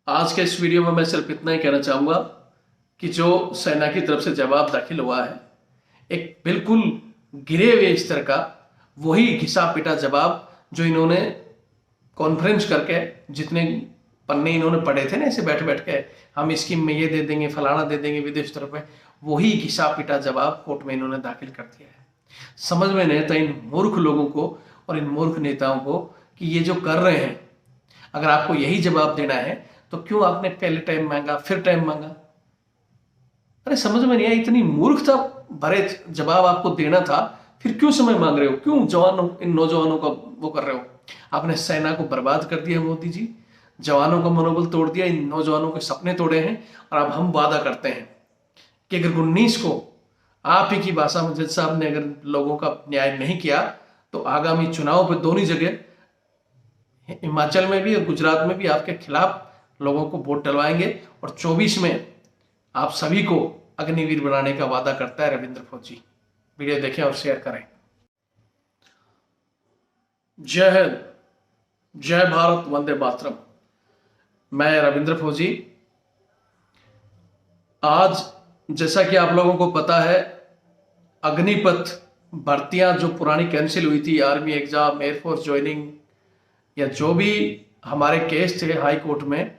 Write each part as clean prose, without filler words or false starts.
आज के इस वीडियो में मैं सिर्फ इतना ही कहना चाहूँगा कि जो सेना की तरफ से जवाब दाखिल हुआ है, एक बिल्कुल गिरे हुए स्तर का वही घिसा पिटा जवाब जो इन्होंने कॉन्फ्रेंस करके जितने पन्ने इन्होंने पढ़े थे ना, ऐसे बैठ बैठ के हम स्कीम में ये दे देंगे, फलाना दे देंगे विदेश तरफ में, वही घिसा पिटा जवाब कोर्ट में इन्होंने दाखिल कर दिया है। समझ में नहीं आता इन मूर्ख लोगों को और इन मूर्ख नेताओं को कि ये जो कर रहे हैं, अगर आपको यही जवाब देना है तो क्यों आपने पहले टाइम मांगा फिर टाइम मांगा? अरे समझ में नहीं आया, इतनी मूर्खता भरे जवाब आपको देना था, फिर क्यों समय मांग रहे हो? क्यों जवानों, इन नौजवानों का वो कर रहे हो? आपने सेना को बर्बाद कर दिया मोदी जी, जवानों का मनोबल तोड़ दिया, इन नौजवानों के सपने तोड़े हैं। और अब हम वादा करते हैं कि अगर 19 को आप ही की भाषा में जज साहब ने अगर लोगों का न्याय नहीं किया तो आगामी चुनाव पर दोनों जगह, हिमाचल में भी और गुजरात में भी, आपके खिलाफ लोगों को वोट डलवाएंगे और 24 में आप सभी को अग्निवीर बनाने का वादा करता है रविंद्र फौजी। वीडियो देखें और शेयर करें। जय हिंद, जय भारत, वंदे मातरम। मैं रविंद्र फौजी। आज जैसा कि आप लोगों को पता है, अग्निपथ भर्तियां जो पुरानी कैंसिल हुई थी, आर्मी एग्जाम, एयरफोर्स ज्वाइनिंग या जो भी हमारे केस थे हाई कोर्ट में,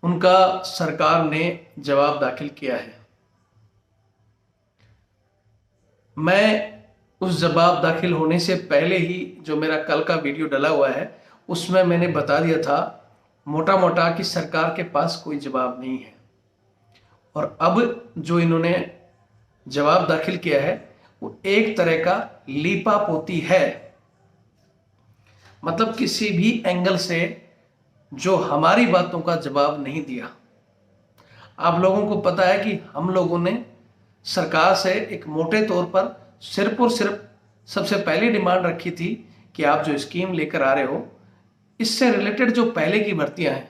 उनका सरकार ने जवाब दाखिल किया है। मैं उस जवाब दाखिल होने से पहले ही जो मेरा कल का वीडियो डला हुआ है उसमें मैंने बता दिया था मोटा मोटा कि सरकार के पास कोई जवाब नहीं है। और अब जो इन्होंने जवाब दाखिल किया है वो एक तरह का लीपा पोती है। मतलब किसी भी एंगल से जो हमारी बातों का जवाब नहीं दिया। आप लोगों को पता है कि हम लोगों ने सरकार से एक मोटे तौर पर सिर्फ और सिर्फ सबसे पहले डिमांड रखी थी कि आप जो स्कीम लेकर आ रहे हो, इससे रिलेटेड जो पहले की भर्तियां हैं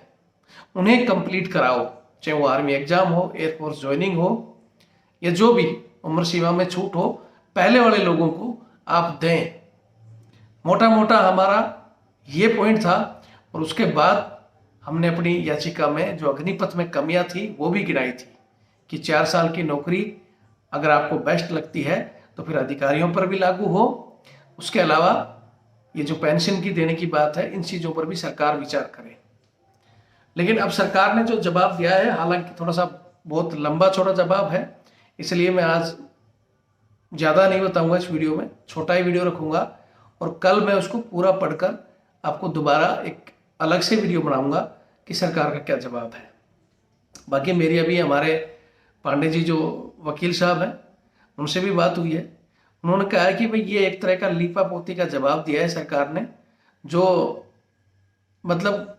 उन्हें कंप्लीट कराओ, चाहे वो आर्मी एग्जाम हो, एयरफोर्स ज्वाइनिंग हो या जो भी उम्र सीमा में छूट हो, पहले वाले लोगों को आप दें। मोटा मोटा हमारा ये पॉइंट था। और उसके बाद हमने अपनी याचिका में जो अग्निपथ में कमियां थी वो भी गिनाई थी कि 4 साल की नौकरी अगर आपको बेस्ट लगती है तो फिर अधिकारियों पर भी लागू हो। उसके अलावा ये जो पेंशन की देने की बात है, इन चीज़ों पर भी सरकार विचार करे। लेकिन अब सरकार ने जो जवाब दिया है, हालांकि थोड़ा सा बहुत लंबा चौड़ा जवाब है, इसलिए मैं आज ज़्यादा नहीं बताऊंगा इस वीडियो में, छोटा ही वीडियो रखूंगा और कल मैं उसको पूरा पढ़कर आपको दोबारा एक अलग से वीडियो बनाऊंगा कि सरकार का क्या जवाब है। बाकी मेरी अभी हमारे पांडे जी जो वकील साहब हैं उनसे भी बात हुई है। उन्होंने कहा है कि भाई ये एक तरह का लीपा पोती का जवाब दिया है सरकार ने, जो मतलब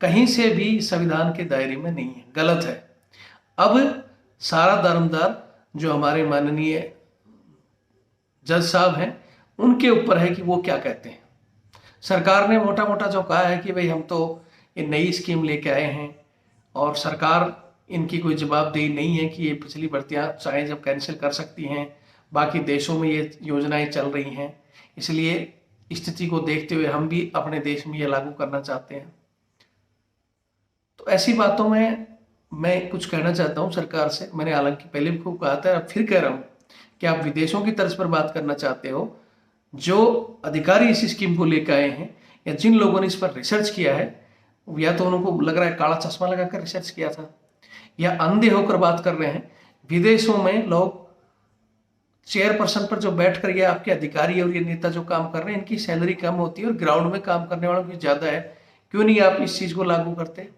कहीं से भी संविधान के दायरे में नहीं है, गलत है। अब सारा दारोमदार जो हमारे माननीय जज साहब हैं उनके ऊपर है कि वो क्या कहते हैं। सरकार ने मोटा मोटा जो कहा है कि भाई हम तो ये नई स्कीम लेके आए हैं और सरकार इनकी कोई जवाबदेही नहीं है कि ये पिछली भर्तियां चाहे जब कैंसिल कर सकती हैं, बाकी देशों में ये योजनाएं चल रही हैं, इसलिए स्थिति को देखते हुए हम भी अपने देश में ये लागू करना चाहते हैं। तो ऐसी बातों में मैं कुछ कहना चाहता हूँ सरकार से। मैंने हालांकि पहले भी खूब कहा था, अब फिर कह रहा हूँ कि आप विदेशों की तर्ज पर बात करना चाहते हो। जो अधिकारी इस स्कीम को लेकर आए हैं या जिन लोगों ने इस पर रिसर्च किया है, या तो उनको लग रहा है काला चश्मा लगाकर रिसर्च किया था या अंधे होकर बात कर रहे हैं। विदेशों में लोग चेयरपर्सन पर जो बैठ कर ये आपके अधिकारी और ये नेता जो काम कर रहे हैं, इनकी सैलरी कम होती है और ग्राउंड में काम करने वालों की ज्यादा है। क्यों नहीं आप इस चीज को लागू करते?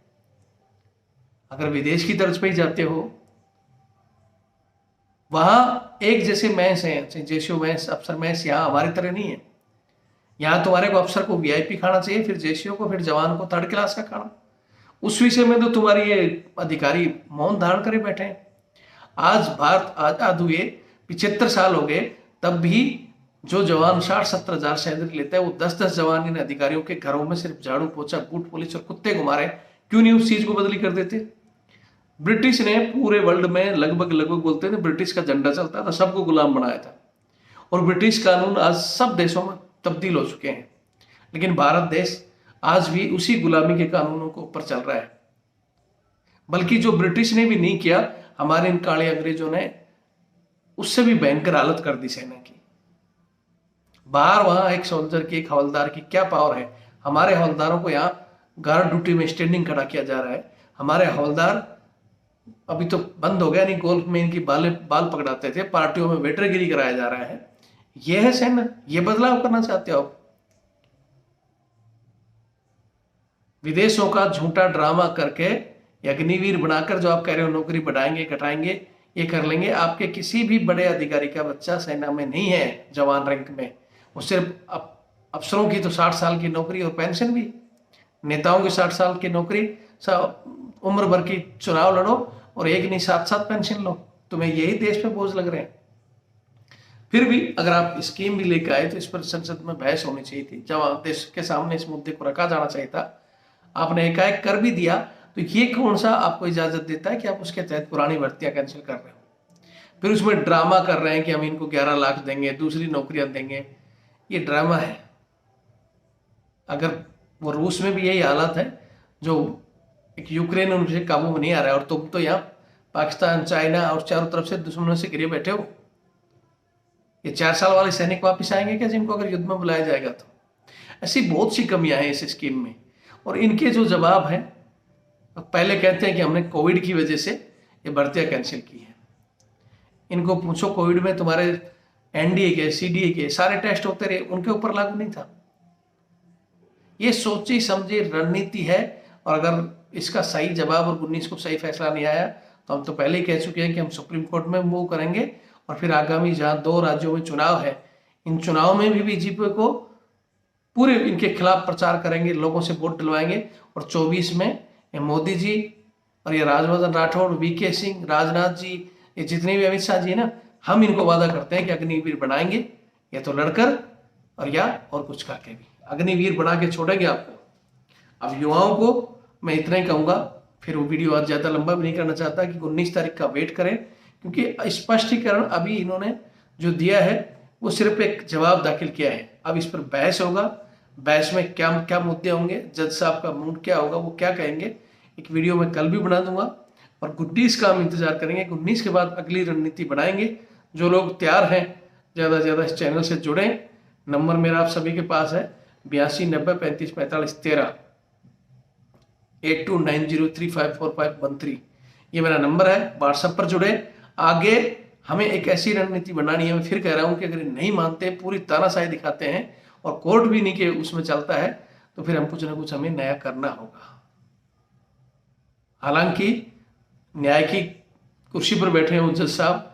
अगर विदेश की तर्ज पर ही जाते हो, वहां एक जैसे मैच है, जेसीओ मैच, अफसर मैच, यहाँ हमारी तरह नहीं है। यहाँ तुम्हारे को अफसर को वीआईपी खाना चाहिए, फिर जेसीओ को, फिर जवान को थर्ड क्लास का खाना। उस विषय में तो तुम्हारी ये अधिकारी मौन धारण करे बैठे हैं। आज भारत आजाद हुए 75 साल हो गए, तब भी जो जवान 60-70 हजार सैलरी लेता है, वो 10-10 जवान इन अधिकारियों के घरों में सिर्फ झाड़ू पोछा, बूट पुलिस और कुत्ते घुमा रहे। क्यों नहीं उस चीज को बदली कर देते? ब्रिटिश ने पूरे वर्ल्ड में लगभग बोलते थे ब्रिटिश का झंडा चलता था, सबको गुलाम बनाया था। और ब्रिटिश कानून आज सब देशों में तब्दील हो चुके हैं, लेकिन भारत देश आज भी उसी गुलामी के कानूनों को ऊपर चल रहा है। बल्कि जो ब्रिटिश ने भी नहीं किया, हमारे इन काले अंग्रेजों ने उससे भी भयंकर हालत कर दी सेना की। बाहर वहां एक सोल्जर की, एक हवलदार की क्या पावर है। हमारे हवलदारों को यहाँ गार्ड ड्यूटी में स्टैंडिंग खड़ा किया जा रहा है। हमारे हवलदार अभी तो बंद हो गया, नहीं गोल्फ में इनकी बाल पकड़ाते थे, पार्टियों में वेटरगिरी कराया जा रहा है। यह है सेना, ये बदलाव करना चाहते हो आप। विदेशों का झूठा ड्रामा करके अग्निवीर बनाकर जो आप कह रहे हो नौकरी बढ़ाएंगे घटाएंगे, ये कर लेंगे। आपके किसी भी बड़े अधिकारी का बच्चा सेना में नहीं है जवान रैंक में। वो सिर्फ अफसरों की तो 60 साल की नौकरी और पेंशन भी, नेताओं की 60 साल की नौकरी, उम्र भर की चुनाव लड़ो और एक नहीं 7-7 पेंशन लो। तुम्हें यही देश पे बोझ लग रहे हैं। फिर भी अगर आप स्कीम भी लेकर आए तो इस पर संसद में बहस होनी चाहिए थी, जब देश के सामने इस मुद्दे को रखा जाना चाहिए था। आपने एकाएक कर भी दिया, तो ये कौन सा आपको इजाजत देता है कि आप उसके तहत पुरानी भर्तियां कैंसिल कर रहे हो। फिर उसमें ड्रामा कर रहे हैं कि हम इनको 11 लाख देंगे, दूसरी नौकरियां देंगे। ये ड्रामा है। अगर वो रूस में भी यही हालत है, जो एक यूक्रेन उनसे काबू में नहीं आ रहा है, और तुम तो यहाँ पाकिस्तान, चाइना और चारों तरफ से दुश्मनों से घिरे बैठे हो। ये 4 साल वाले सैनिक वापस आएंगे क्या, जिनको अगर युद्ध में बुलाया जाएगा तो? ऐसी बहुत सी कमियां हैं इस स्कीम में, और इनके जो जवाब हैं, पहले कहते हैं कि हमने कोविड की वजह से ये भर्तियां कैंसिल की है। इनको पूछो कोविड में तुम्हारे एनडीए के, सीडीए के सारे टेस्ट होते रहे, उनके ऊपर लागू नहीं था। ये सोची समझी रणनीति है, और अगर इसका सही जवाब और 19 को सही फैसला नहीं आया तो हम तो पहले ही कह चुके हैं कि हम सुप्रीम कोर्ट में मूव करेंगे। और फिर आगामी जहां 2 राज्यों में चुनाव है, इन चुनाव में भी बीजेपी को पूरे इनके खिलाफ प्रचार करेंगे, लोगों से वोट दिलवाएंगे। और 24 में मोदी जी और ये राज्यवर्धन राठौड़, वीके सिंह, राजनाथ जी, ये जितने भी, अमित शाह जी ना, हम इनको वादा करते हैं कि अग्निवीर बनाएंगे, या तो लड़कर और कुछ करके भी अग्निवीर बना के छोड़ेंगे आपको। अब युवाओं को मैं इतना ही कहूंगा, फिर वो वीडियो आज ज्यादा लंबा भी नहीं करना चाहता, कि 19 तारीख का वेट करें, क्योंकि स्पष्टीकरण अभी इन्होंने जो दिया है वो सिर्फ एक जवाब दाखिल किया है। अब इस पर बहस होगा, बहस में क्या क्या मुद्दे होंगे, जज साहब का मूड क्या होगा, वो क्या कहेंगे, एक वीडियो मैं कल भी बना दूंगा। और 19 का हम इंतजार करेंगे, 19 के बाद अगली रणनीति बनाएंगे। जो लोग तैयार हैं ज़्यादा से ज़्यादा इस चैनल से जुड़ें। नंबर मेरा आप सभी के पास है 82 90 35 45 13, 8290354513, ये मेरा नंबर है। व्हाट्सएप पर जुड़े। आगे हमें एक ऐसी रणनीति बनानी है, मैं फिर कह रहा हूं कि अगर नहीं मानते, पूरी तानाशाही दिखाते हैं और कोर्ट भी नहीं के उसमें चलता है, तो फिर हम कुछ ना कुछ हमें नया करना होगा। हालांकि न्याय की कुर्सी पर बैठे हैं जज साहब,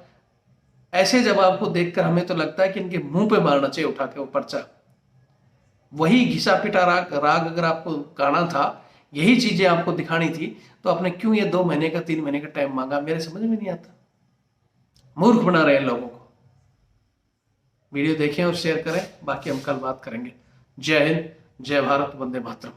ऐसे जवाब को देखकर हमें तो लगता है कि इनके मुंह पे मारना चाहिए उठा के वो पर्चा। वही घिसा पिटा राग अगर आपको गाना था, यही चीजें आपको दिखानी थी, तो आपने क्यों ये 2 महीने का 3 महीने का टाइम मांगा, मेरे समझ में नहीं आता। मूर्ख बना रहे हैं लोगों को। वीडियो देखें और शेयर करें, बाकी हम कल बात करेंगे। जय हिंद, जय भारत, वंदे मातरम।